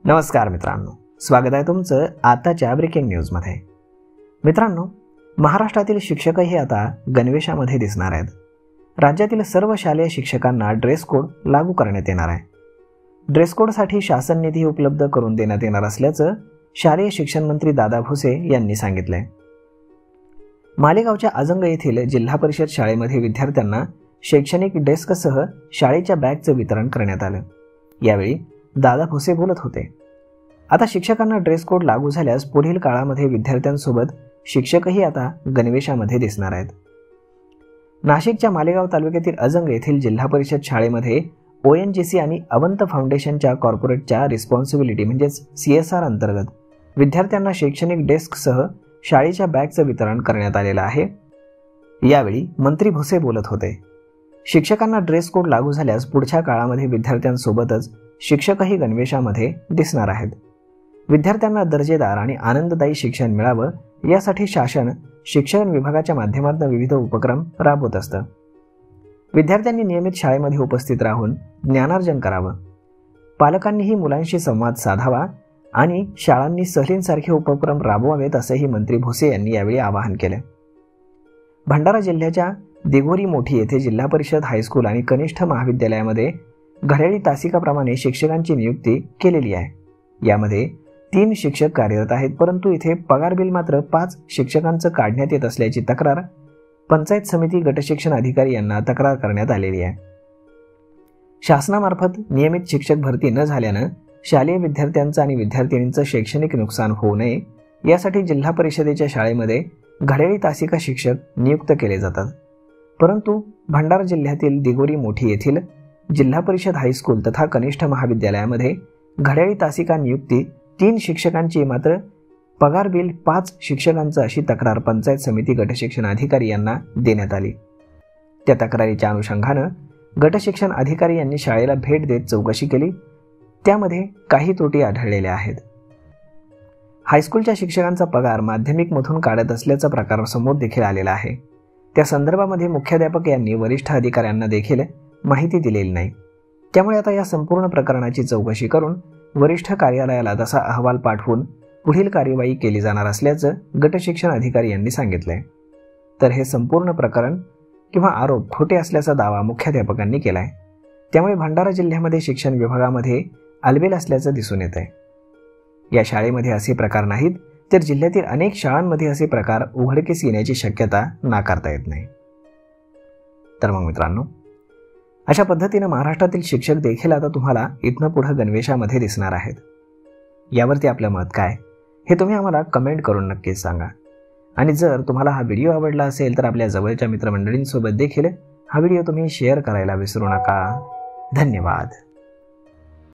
नमस्कार मित्रांनो, स्वागत आहे तुमचं आताच्या ब्रेकिंग न्यूजमध्ये। मित्रांनो, महाराष्ट्रातील शिक्षकही आता गणवेशामध्ये दिसणार आहेत। राज्यातील सर्व शालेय शिक्षकांना ड्रेस कोड लागू करण्यात येणार आहे। ड्रेस कोडसाठी शासन निधी उपलब्ध करून देण्यात येणार असल्याचं शालेय शिक्षण मंत्री दादा भुसे यांनी सांगितलंय। मालेगावच्या अजंग येथील जिल्हा परिषद शाळेमध्ये विद्यार्थ्यांना शैक्षणिक डेस्कसह शाळेच्या बॅगचं वितरण करण्यात आलं। यावेळी दादा भुसे बोलत होते। आता शिक्षकांना ड्रेस कोड लागू झाल्यास पुढील काळामध्ये विद्यार्थ्यांसोबत शिक्षकही आता गणवेशामध्ये दिसणार आहेत। नाशिकच्या मालेगाव तालुक्यातील अजंग येथील जिल्हा परिषद शाळेमध्ये ONGC आणि अवंत फाउंडेशनच्या कॉर्पोरेटच्या रिस्पॉन्सिबिलिटी म्हणजेच CSR अंतर्गत विद्यार्थ्यांना शैक्षणिक डेस्कसह शाळेच्या बॅगचं वितरण करण्यात आलेलं आहे। यावेळी मंत्री भुसे बोलत होते। शिक्षकांना ड्रेस कोड लागू झाल्यास पुढच्या काळामध्ये विद्यार्थ्यांसोबतच शिक्षकही गणवेशामध्ये दिसणार आहेत। विद्यार्थ्यांना दर्जेदार आणि आनंददायी शिक्षण मिळावं यासाठी शासन शिक्षण विभागाच्या माध्यमातून विविध उपक्रम राबवत असतं। विद्यार्थ्यांनी नियमित शाळेमध्ये उपस्थित राहून ज्ञानार्जन करावं। पालकांनीही मुलांशी संवाद साधावा आणि शाळांनी सहलींसारखे उपक्रम राबवावेत असंही मंत्री भुसे यांनी यावेळी आवाहन केलं। भंडारा जिल्ह्याच्या दिघोरी मोठी येथे जिल्हा परिषद हायस्कूल आणि कनिष्ठ महाविद्यालयामध्ये घड्याळी तासिकाप्रमाणे शिक्षकांची नियुक्ती केलेली आहे। यामध्ये 3 शिक्षक कार्यरत आहेत, परंतु इथे पगार बिल मात्र 5 शिक्षकांचं काढण्यात येत असल्याची तक्रार पंचायत समिती गटशिक्षण अधिकारी यांना तक्रार करण्यात आलेली आहे। शासनामार्फत नियमित शिक्षक भरती न झाल्यानं शालेय विद्यार्थ्यांचं आणि विद्यार्थिनींचं शैक्षणिक नुकसान होऊ नये यासाठी जिल्हा परिषदेच्या शाळेमध्ये घड्याळी तासिका शिक्षक नियुक्त केले जातात। परंतु भंडारा जिल्ह्यातील दिघोरी मोठी येथील जिल्हा परिषद हायस्कूल तथा कनिष्ठ महाविद्यालयामध्ये घड्याळी तासिका नियुक्ती 3 शिक्षकांची मात्र पगार बिल 5 शिक्षकांचं अशी तक्रार पंचायत समिती गटशिक्षण अधिकारी यांना देण्यात आली। त्या तक्रारीच्या अनुषंगानं गटशिक्षण अधिकारी यांनी शाळेला भेट देत चौकशी केली। त्यामध्ये काही त्रुटी आढळलेल्या आहेत। हायस्कूलच्या शिक्षकांचा पगार माध्यमिकमधून काढत असल्याचा प्रकार समोर देखील आलेला आहे। त्या संदर्भामध्ये मुख्याध्यापक यांनी वरिष्ठ अधिकाऱ्यांना देखील माहिती दिलेली नाही। त्यामुळे आता या संपूर्ण प्रकरणाची चौकशी करून वरिष्ठ कार्यालयाला तसा अहवाल पाठवून पुढील कार्यवाही केली जाणार असल्याचं गटशिक्षण अधिकारी यांनी सांगितलंय। तर हे संपूर्ण प्रकरण किंवा आरोप खोटे असल्याचा दावा मुख्याध्यापकांनी केलाय। त्यामुळे भंडारा जिल्ह्यामध्ये शिक्षण विभागामध्ये आलबेल असल्याचं दिसून येत आहे। या शाळेमध्ये असे प्रकार नाहीत तर जिल्ह्यातील अनेक शाळांमध्ये असे प्रकार उघडकीस येण्याची शक्यता नाकारता येत नाही। तर मग मित्रांनो, अशा पद्धतीने महाराष्ट्रातील शिक्षक देखील आता तुम्हाला इथनं पुढे गणवेशामध्ये दिसणार आहेत। यावरती आपलं मत काय हे तुम्ही आम्हाला कमेंट करून नक्कीच सांगा। आणि जर तुम्हाला हा व्हिडिओ आवडला असेल तर आपल्या जवळच्या मित्रमंडळींसोबत देखील हा व्हिडिओ तुम्ही शेअर करायला विसरू नका। धन्यवाद।